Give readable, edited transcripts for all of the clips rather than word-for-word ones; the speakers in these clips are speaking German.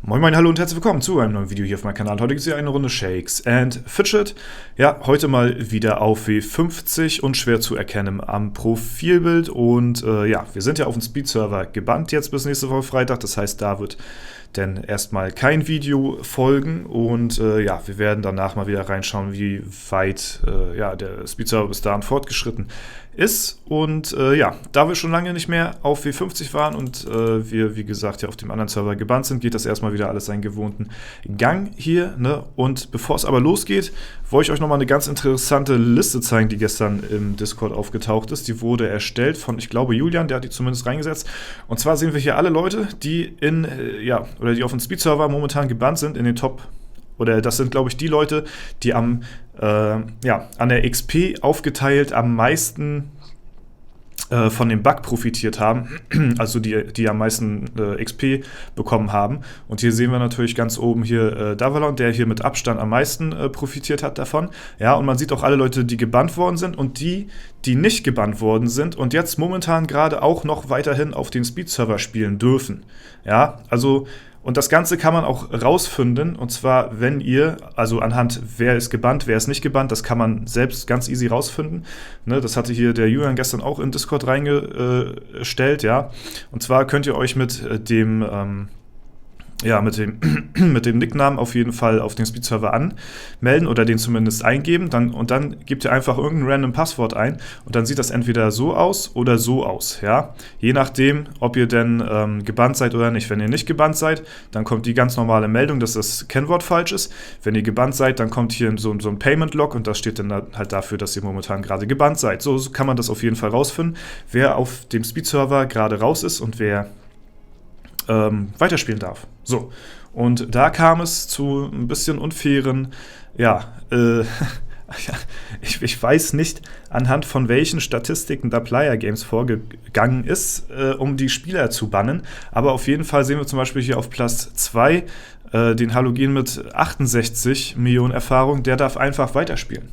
Moin moin, hallo und herzlich willkommen zu einem neuen Video hier auf meinem Kanal. Heute gibt es hier eine Runde Shakes and Fidget. Ja, heute mal wieder auf W50 und schwer zu erkennen am Profilbild. Und ja, wir sind ja auf dem Speed-Server gebannt jetzt bis nächste Woche Freitag. Das heißt, da wird dann erstmal kein Video folgen. Und ja, wir werden danach mal wieder reinschauen, wie weit ja, der Speed-Server bis dahin fortgeschritten ist. Und ja, da wir schon lange nicht mehr auf W50 waren und wir, wie gesagt, ja auf dem anderen Server gebannt sind, geht das erstmal wieder alles seinen gewohnten Gang hier, ne? Und bevor es aber losgeht, wollte ich euch nochmal eine ganz interessante Liste zeigen, die gestern im Discord aufgetaucht ist. Die wurde erstellt von, ich glaube, Julian, der hat die zumindest reingesetzt. Und zwar sehen wir hier alle Leute, die ja, oder die auf dem Speed-Server momentan gebannt sind, in den Top. Oder das sind, glaube ich, die Leute, die ja, an der XP aufgeteilt am meisten von dem Bug profitiert haben, also die am meisten XP bekommen haben. Und hier sehen wir natürlich ganz oben hier Davalon, der hier mit Abstand am meisten profitiert hat davon. Ja, und man sieht auch alle Leute, die gebannt worden sind und die nicht gebannt worden sind und jetzt momentan gerade auch noch weiterhin auf den Speed-Server spielen dürfen. Ja, also und das Ganze kann man auch rausfinden, und zwar, wenn ihr, also anhand, wer ist gebannt, wer ist nicht gebannt, das kann man selbst ganz easy rausfinden. Ne, das hatte hier der Julian gestern auch in Discord reingestellt, ja. Und zwar könnt ihr euch mit dem mit dem Nicknamen auf jeden Fall auf den Speed-Server anmelden oder den zumindest eingeben. Und dann gebt ihr einfach irgendein random Passwort ein und dann sieht das entweder so aus oder so aus. Ja? Je nachdem, ob ihr denn gebannt seid oder nicht. Wenn ihr nicht gebannt seid, dann kommt die ganz normale Meldung, dass das Kennwort falsch ist. Wenn ihr gebannt seid, dann kommt hier so ein Payment-Log und das steht dann halt dafür, dass ihr momentan gerade gebannt seid. So kann man das auf jeden Fall rausfinden, wer auf dem Speed-Server gerade raus ist und wer weiterspielen darf. So, und da kam es zu ein bisschen unfairen, ja, ich weiß nicht, anhand von welchen Statistiken da Player Games vorgegangen ist, um die Spieler zu bannen, aber auf jeden Fall sehen wir zum Beispiel hier auf Platz 2 den Halogen mit 68 Millionen Erfahrung, der darf einfach weiterspielen.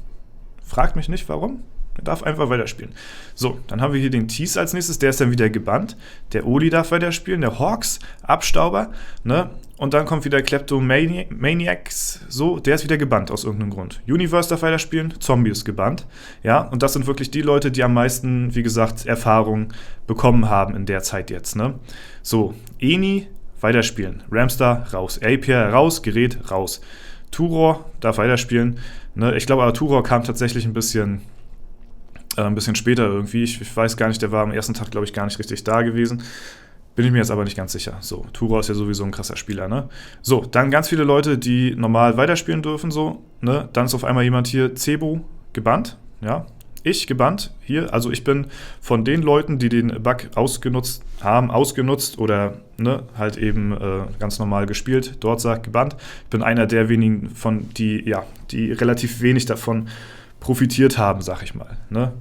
Fragt mich nicht, warum. Er darf einfach weiterspielen. So, dann haben wir hier den Tease als nächstes, der ist dann wieder gebannt. Der Oli darf weiterspielen, der Hawks, Abstauber, ne? Und dann kommt wieder Kleptomaniacs, so, der ist wieder gebannt aus irgendeinem Grund. Universe darf weiterspielen, Zombie ist gebannt, ja? Und das sind wirklich die Leute, die am meisten, wie gesagt, Erfahrung bekommen haben in der Zeit jetzt, ne? So, Eni, weiterspielen, Ramstar, raus, APR, raus, Gerät, raus. Turor darf weiterspielen, ne? Ich glaube aber, Turor kam tatsächlich ein bisschen später irgendwie. Ich weiß gar nicht, der war am ersten Tag, glaube ich, gar nicht richtig da gewesen. Bin ich mir jetzt aber nicht ganz sicher. So, Turor ist ja sowieso ein krasser Spieler, ne? So, dann ganz viele Leute, die normal weiterspielen dürfen, so, ne? Dann ist auf einmal jemand hier, Cebu, gebannt, ja? Ich gebannt, hier, also ich bin von den Leuten, die den Bug ausgenutzt oder ne, halt eben ganz normal gespielt, dort sagt gebannt. Ich bin einer der wenigen die relativ wenig davon profitiert haben, sag ich mal. Ne?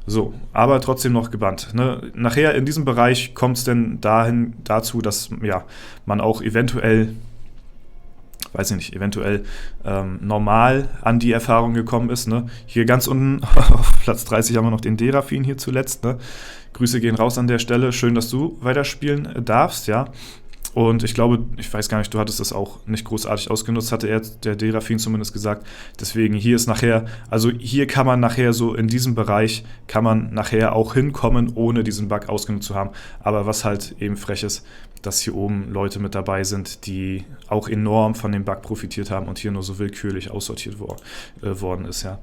So, aber trotzdem noch gebannt. Ne? Nachher in diesem Bereich kommt es denn dazu, dass ja, man auch eventuell normal an die Erfahrung gekommen ist. Ne? Hier ganz unten auf Platz 30 haben wir noch den Derafin hier zuletzt. Ne? Grüße gehen raus an der Stelle. Schön, dass du weiterspielen darfst, ja. Und ich glaube, ich weiß gar nicht, du hattest das auch nicht großartig ausgenutzt, hatte der Derafin zumindest gesagt. Deswegen hier ist nachher, also hier kann man nachher so in diesem Bereich, kann man nachher auch hinkommen, ohne diesen Bug ausgenutzt zu haben. Aber was halt eben frech ist, dass hier oben Leute mit dabei sind, die auch enorm von dem Bug profitiert haben und hier nur so willkürlich aussortiert worden ist, ja.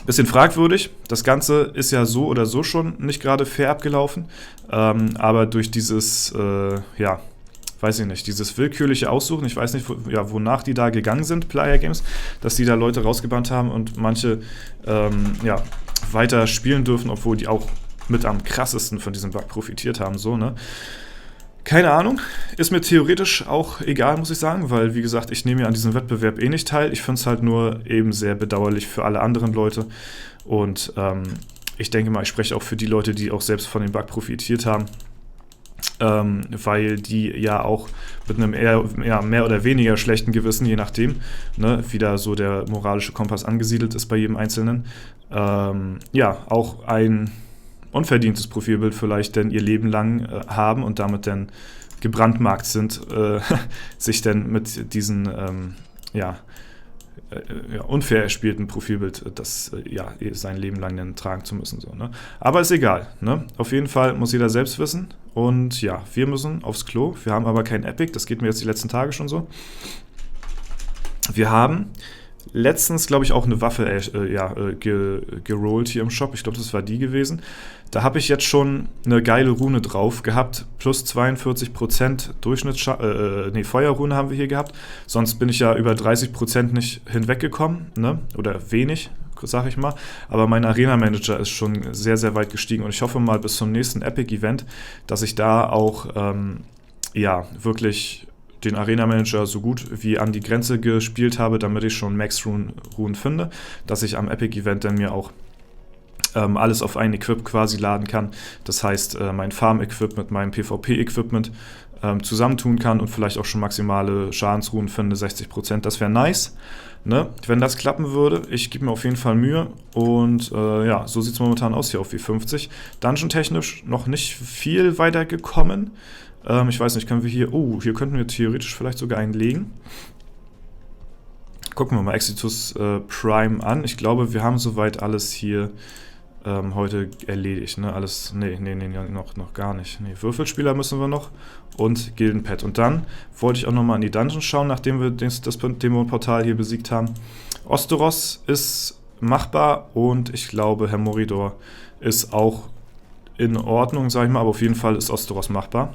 Bisschen fragwürdig. Das Ganze ist ja so oder so schon nicht gerade fair abgelaufen. Aber durch dieses, weiß ich nicht, dieses willkürliche Aussuchen, ich weiß nicht, wonach die da gegangen sind, Player Games, dass die da Leute rausgebannt haben und manche, weiter spielen dürfen, obwohl die auch mit am krassesten von diesem Bug profitiert haben, so, ne? Keine Ahnung, ist mir theoretisch auch egal, muss ich sagen, weil, wie gesagt, ich nehme ja an diesem Wettbewerb eh nicht teil. Ich finde es halt nur eben sehr bedauerlich für alle anderen Leute und ich denke mal, ich spreche auch für die Leute, die auch selbst von dem Bug profitiert haben. weil die ja auch mit einem eher mehr oder weniger schlechten Gewissen, je nachdem, ne, wie da so der moralische Kompass angesiedelt ist bei jedem Einzelnen, auch ein unverdientes Profilbild vielleicht denn ihr Leben lang haben und damit dann gebrandmarkt sind, sich dann mit diesen unfair erspielten Profilbild, das sein Leben lang dann tragen zu müssen. So, ne? Aber ist egal. Ne? Auf jeden Fall muss jeder selbst wissen. Und ja, wir müssen aufs Klo. Wir haben aber kein Epic. Das geht mir jetzt die letzten Tage schon so. Wir haben letztens, glaube ich, auch eine Waffe gerollt hier im Shop. Ich glaube, das war die gewesen. Da habe ich jetzt schon eine geile Rune drauf gehabt. Plus 42% Feuerrune haben wir hier gehabt. Sonst bin ich ja über 30% nicht hinweggekommen. Ne? Oder wenig, sag ich mal. Aber mein Arena-Manager ist schon sehr, sehr weit gestiegen. Und ich hoffe mal bis zum nächsten Epic-Event, dass ich da auch wirklich den Arena-Manager so gut wie an die Grenze gespielt habe, damit ich schon Max-Runen finde, dass ich am Epic-Event dann mir auch alles auf ein Equip quasi laden kann. Das heißt, mein Farm-Equip mit meinem PvP-Equipment zusammentun kann und vielleicht auch schon maximale Schadensruhen finde, 60%. Das wäre nice, ne? Wenn das klappen würde. Ich gebe mir auf jeden Fall Mühe und so sieht es momentan aus hier auf W50. Dungeon-technisch noch nicht viel weiter gekommen. Ich weiß nicht, können wir hier... hier könnten wir theoretisch vielleicht sogar einen legen. Gucken wir mal Exitus Prime an. Ich glaube, wir haben soweit alles hier heute erledigt. Ne? Alles... Nee, noch gar nicht. Nee, Würfelspieler müssen wir noch und Gildenpad. Und dann wollte ich auch nochmal in die Dungeons schauen, nachdem wir das Dämonenportal hier besiegt haben. Osteros ist machbar und ich glaube, Herr Moridor ist auch in Ordnung, sag ich mal, aber auf jeden Fall ist Osteros machbar.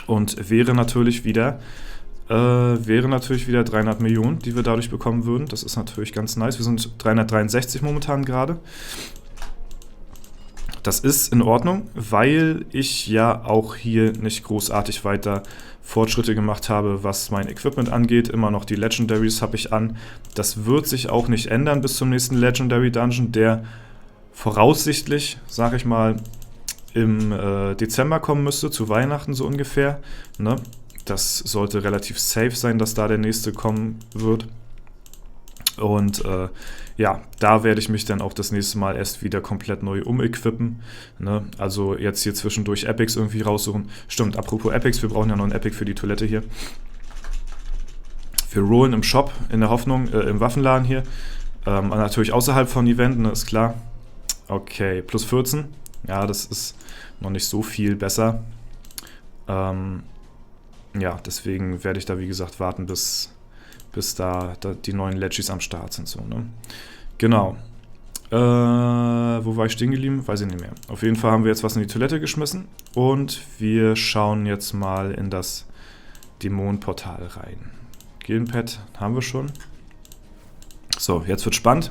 Und wäre natürlich wieder 300 Millionen, die wir dadurch bekommen würden. Das ist natürlich ganz nice. Wir sind 363 momentan gerade. Das ist in Ordnung, weil ich ja auch hier nicht großartig weiter Fortschritte gemacht habe, was mein Equipment angeht. Immer noch die Legendaries habe ich an. Das wird sich auch nicht ändern bis zum nächsten Legendary Dungeon, der voraussichtlich, sag ich mal, im Dezember kommen müsste, zu Weihnachten so ungefähr. Ne? Das sollte relativ safe sein, dass da der nächste kommen wird. Und da werde ich mich dann auch das nächste Mal erst wieder komplett neu umequippen. Ne? Also jetzt hier zwischendurch Epics irgendwie raussuchen. Stimmt, apropos Epics, wir brauchen ja noch einen Epic für die Toilette hier. Wir rollen im Shop, in der Hoffnung, im Waffenladen hier. Natürlich außerhalb von Event, ne, ist klar. Okay, plus 14. Ja, das ist noch nicht so viel besser. Deswegen werde ich da, wie gesagt, warten, bis da die neuen Legis am Start sind. So, ne? Genau. Wo war ich stehen geblieben? Weiß ich nicht mehr. Auf jeden Fall haben wir jetzt was in die Toilette geschmissen. Und wir schauen jetzt mal in das Dämonenportal rein. Gildenpad haben wir schon. So, jetzt wird spannend.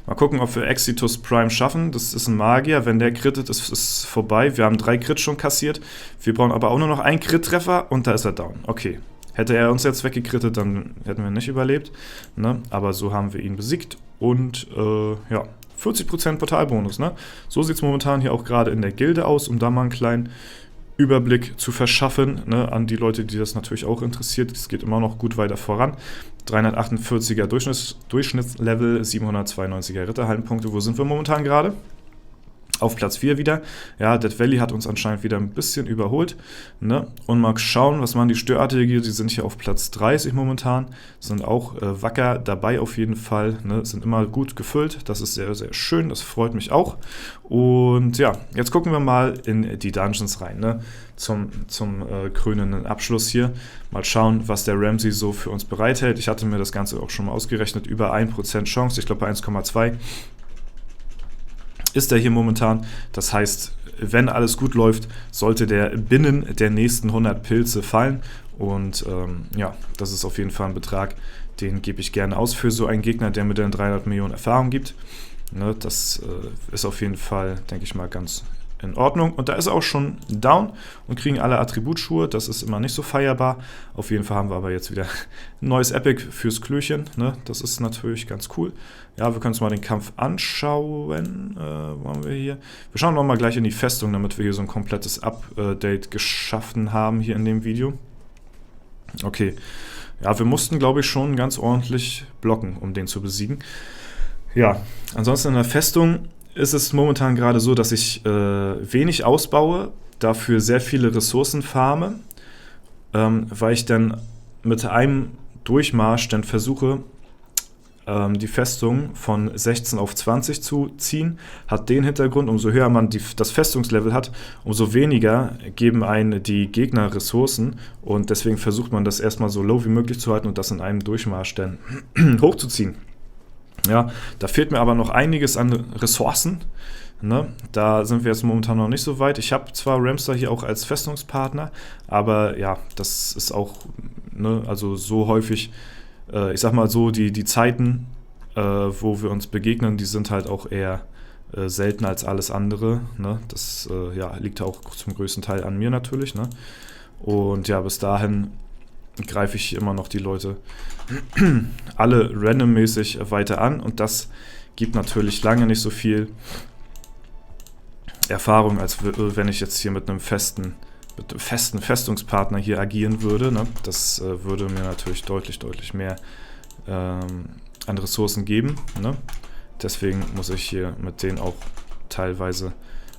Mal gucken, ob wir Exitus Prime schaffen. Das ist ein Magier. Wenn der crittet, ist es vorbei. Wir haben 3 Crits schon kassiert. Wir brauchen aber auch nur noch einen Crit-Treffer und da ist er down. Okay. Hätte er uns jetzt weggekrittet, dann hätten wir nicht überlebt. Ne? Aber so haben wir ihn besiegt. Und 40% Portalbonus. Ne? So sieht es momentan hier auch gerade in der Gilde aus, um da mal einen kleinen Überblick zu verschaffen, ne, an die Leute, die das natürlich auch interessiert. Es geht immer noch gut weiter voran. 348er Durchschnittslevel, 792er Ritterhallenpunkte. Wo sind wir momentan gerade? Auf Platz 4 wieder. Ja, Dead Valley hat uns anscheinend wieder ein bisschen überholt. Ne? Und mal schauen, was machen die Störartige. Die sind hier auf Platz 30 momentan. Sind auch wacker dabei auf jeden Fall. Ne? Sind immer gut gefüllt. Das ist sehr, sehr schön. Das freut mich auch. Und ja, jetzt gucken wir mal in die Dungeons rein. Ne? Zum krönenden Abschluss hier. Mal schauen, was der Ramsey so für uns bereithält. Ich hatte mir das Ganze auch schon mal ausgerechnet. Über 1% Chance. Ich glaube bei 1,2. Ist er hier momentan. Das heißt, wenn alles gut läuft, sollte der binnen der nächsten 100 Pilze fallen. Und das ist auf jeden Fall ein Betrag, den gebe ich gerne aus für so einen Gegner, der mir dann 300 Millionen Erfahrung gibt. Ne, das ist auf jeden Fall, denke ich mal, ganz in Ordnung. Und da ist er auch schon down und kriegen alle Attributschuhe. Das ist immer nicht so feierbar. Auf jeden Fall haben wir aber jetzt wieder ein neues Epic fürs Klöchen. Ne? Das ist natürlich ganz cool. Ja, wir können uns mal den Kampf anschauen. Wo haben wir hier? Wir schauen nochmal gleich in die Festung, damit wir hier so ein komplettes Update geschaffen haben hier in dem Video. Okay. Ja, wir mussten, glaube ich, schon ganz ordentlich blocken, um den zu besiegen. Ja, ansonsten in der Festung ist es momentan gerade so, dass ich wenig ausbaue, dafür sehr viele Ressourcen farme, weil ich dann mit einem Durchmarsch dann versuche, die Festung von 16 auf 20 zu ziehen. Hat den Hintergrund, umso höher man das Festungslevel hat, umso weniger geben einen die Gegner Ressourcen und deswegen versucht man das erstmal so low wie möglich zu halten und das in einem Durchmarsch dann hochzuziehen. Ja, da fehlt mir aber noch einiges an Ressourcen. Ne? Da sind wir jetzt momentan noch nicht so weit. Ich habe zwar Ramster hier auch als Festungspartner, aber ja, das ist auch, ne, also so häufig, ich sag mal so, die Zeiten, wo wir uns begegnen, die sind halt auch eher seltener als alles andere. Ne? Das ja, liegt auch zum größten Teil an mir natürlich. Ne? Und ja, bis dahin greife ich immer noch die Leute alle randommäßig weiter an und das gibt natürlich lange nicht so viel Erfahrung, als wenn ich jetzt hier mit einem festen Festungspartner hier agieren würde. Ne? Das würde mir natürlich deutlich mehr an Ressourcen geben. Ne? Deswegen muss ich hier mit denen auch teilweise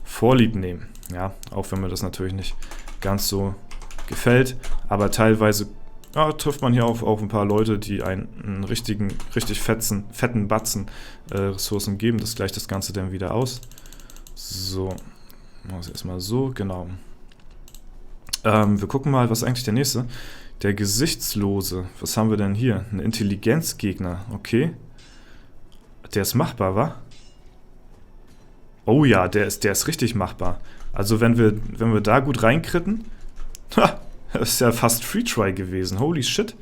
Vorlieb nehmen. Ja? Auch wenn mir das natürlich nicht ganz so gefällt, aber teilweise trifft man hier auf ein paar Leute, die einen richtig fetten Batzen Ressourcen geben. Das gleicht das Ganze dann wieder aus. So, machen wir es erstmal so, genau. Wir gucken mal, was ist eigentlich der nächste? Der Gesichtslose. Was haben wir denn hier? Ein Intelligenzgegner, okay. Der ist machbar, wa? Oh ja, der ist richtig machbar. Also wenn wir da gut reinkritten, das ist ja fast Free Try gewesen. Holy shit.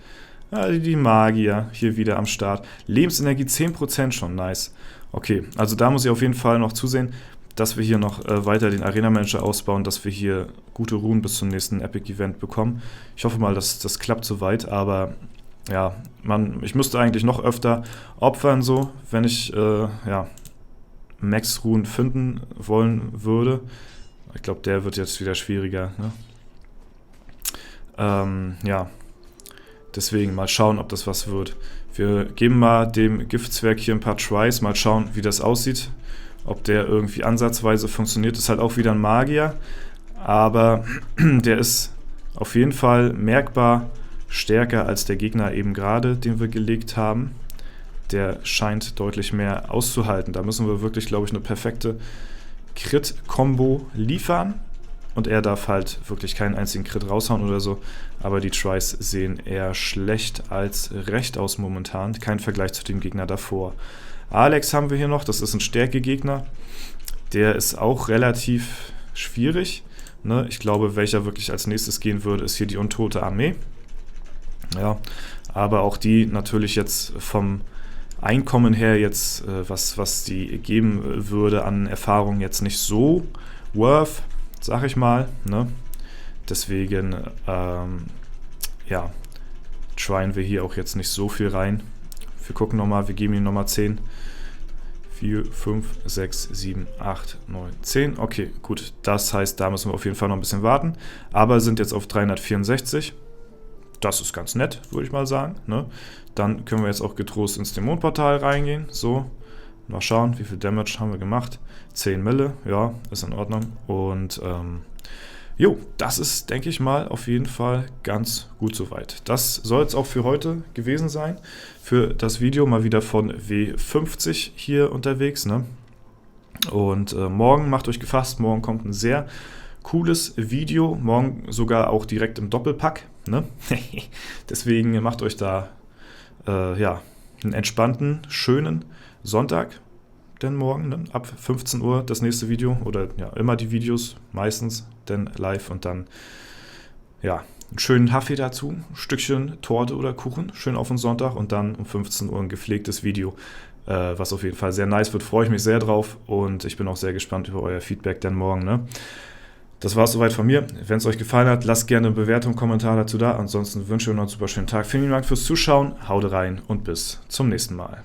Ja, die Magier hier wieder am Start. Lebensenergie 10% schon, nice. Okay, also da muss ich auf jeden Fall noch zusehen, dass wir hier noch weiter den Arena-Manager ausbauen, dass wir hier gute Runen bis zum nächsten Epic-Event bekommen. Ich hoffe mal, dass das klappt soweit, aber ja, ich müsste eigentlich noch öfter opfern, so, wenn ich ja, Max-Runen finden wollen würde. Ich glaube, der wird jetzt wieder schwieriger, ne? Ja, deswegen mal schauen, ob das was wird. Wir geben mal dem Giftzwerg hier ein paar Tries, mal schauen, wie das aussieht. Ob der irgendwie ansatzweise funktioniert. Ist halt auch wieder ein Magier, aber der ist auf jeden Fall merkbar stärker als der Gegner eben gerade, den wir gelegt haben. Der scheint deutlich mehr auszuhalten. Da müssen wir wirklich, glaube ich, eine perfekte Crit-Kombo liefern. Und er darf halt wirklich keinen einzigen Crit raushauen oder so. Aber die Tries sehen eher schlecht als recht aus momentan. Kein Vergleich zu dem Gegner davor. Alex haben wir hier noch. Das ist ein Stärke-Gegner. Der ist auch relativ schwierig. Ne? Ich glaube, welcher wirklich als nächstes gehen würde, ist hier die Untote Armee. Ja, aber auch die natürlich jetzt vom Einkommen her jetzt, was die geben würde an Erfahrung, jetzt nicht so worth, sag ich mal, ne? Deswegen, ja, tryen wir hier auch jetzt nicht so viel rein. Wir gucken nochmal, wir geben ihm nochmal 10. 4, 5, 6, 7, 8, 9, 10. Okay, gut, das heißt, da müssen wir auf jeden Fall noch ein bisschen warten. Aber sind jetzt auf 364. Das ist ganz nett, würde ich mal sagen, ne? Dann können wir jetzt auch getrost ins Dämonenportal reingehen. So, mal schauen, wie viel Damage haben wir gemacht. 10 Mille, ja, ist in Ordnung. Und jo, das ist, denke ich mal, auf jeden Fall ganz gut soweit. Das soll es auch für heute gewesen sein. Für das Video mal wieder von W50 hier unterwegs, ne? Und morgen, macht euch gefasst, morgen kommt ein sehr cooles Video. Morgen sogar auch direkt im Doppelpack, ne? Deswegen macht euch da ja, einen entspannten, schönen Sonntag. Denn morgen, ne, ab 15 Uhr das nächste Video oder ja, immer die Videos, meistens dann live und dann ja, einen schönen Kaffee dazu, ein Stückchen Torte oder Kuchen, schön auf den Sonntag und dann um 15 Uhr ein gepflegtes Video was auf jeden Fall sehr nice wird. Freue ich mich sehr drauf und ich bin auch sehr gespannt über euer Feedback dann morgen. Ne? Das war es soweit von mir. Wenn es euch gefallen hat, lasst gerne eine Bewertung, Kommentar dazu da. Ansonsten wünsche ich euch noch einen super schönen Tag. Vielen Dank fürs Zuschauen, haut rein und bis zum nächsten Mal.